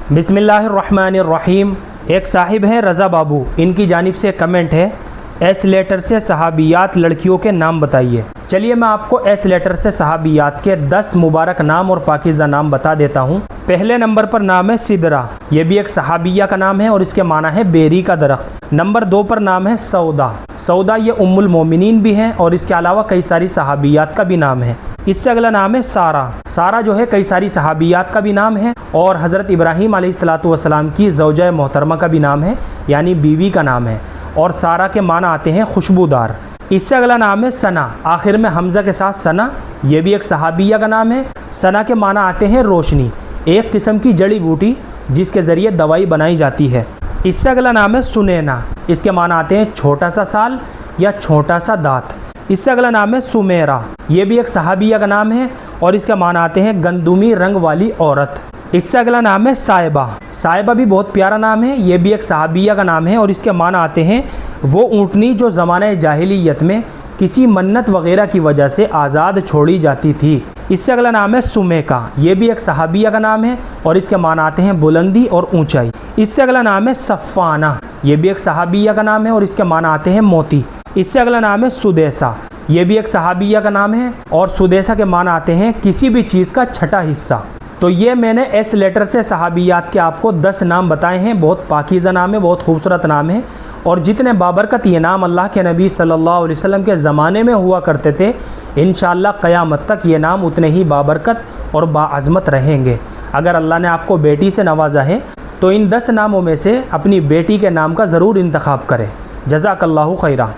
बिस्मिल्लाहिर्रहमानिर्रहीम। एक साहिब हैं रज़ा बाबू, इनकी जानिब से कमेंट है, एस लेटर से सहाबियात लड़कियों के नाम बताइए। चलिए मैं आपको एस लेटर से सहाबियात के 10 मुबारक नाम और पाकीज़ा नाम बता देता हूँ। पहले नंबर पर नाम है सिदरा, ये भी एक सहाबिया का नाम है और इसके माना है बेरी का दरख्त। नंबर 2 पर नाम है सौदा, सौदा ये उम्मुल मोमिनीन भी हैं और इसके अलावा कई सारी सहाबियात का भी नाम है। इससे अगला नाम है सारा, सारा जो है कई सारी सहाबियात का भी नाम है और हज़रत इब्राहीम अलैहिस्सलाम की ज़ौजा मोहतरमा का भी नाम है, यानी बीवी का नाम है। और सारा के माना आते हैं खुशबूदार। इससे अगला नाम है सना, आखिर में हमज़ा के साथ सना, ये भी एक सहाबिया का नाम है। सना के माना आते हैं रोशनी, एक किस्म की जड़ी बूटी जिसके ज़रिए दवाई बनाई जाती है। इससे अगला नाम है सुनैना, इसके माना आते हैं छोटा सा साल या छोटा सा दांत। इससे अगला नाम है सुमेरा, ये भी एक सहाबिया का नाम है और इसके माना आते हैं गंदुमी रंग वाली औरत। इससे अगला नाम है साहिबा, साहिबा भी बहुत प्यारा नाम है, ये भी एक सहाबिया का नाम है और इसके माना आते हैं वो ऊँटनी जो ज़माने जाहिलियत में किसी मन्नत वगैरह की वजह से आज़ाद छोड़ी जाती थी। इससे अगला नाम है सुमेका, ये भी एक सहाबिया का नाम है और इसके माना आते हैं बुलंदी और ऊंचाई। इससे अगला नाम है सफ़ाना, ये भी एक सहाबिया का नाम है और इसके माना आते हैं मोती। इससे अगला नाम है सुदेसा, ये भी एक सहाबिया का नाम है और सुदेसा के माना आते हैं किसी भी चीज़ का छठा हिस्सा। तो ये मैंने एस लेटर से सहाबियात के आपको 10 नाम बताए हैं। बहुत पाकीज़ा नाम है, बहुत खूबसूरत नाम है और जितने बाबरकत ये नाम अल्लाह के नबी सल्लल्लाहु अलैहि वसल्लम के ज़माने में हुआ करते थे, इंशाअल्लाह क़यामत तक ये नाम उतने ही बाबरकत और बाअज़मत रहेंगे। अगर अल्लाह ने आपको बेटी से नवाजा है तो इन 10 नामों में से अपनी बेटी के नाम का ज़रूर इंतखाब करें। जज़ाकल्लाहु खैरा।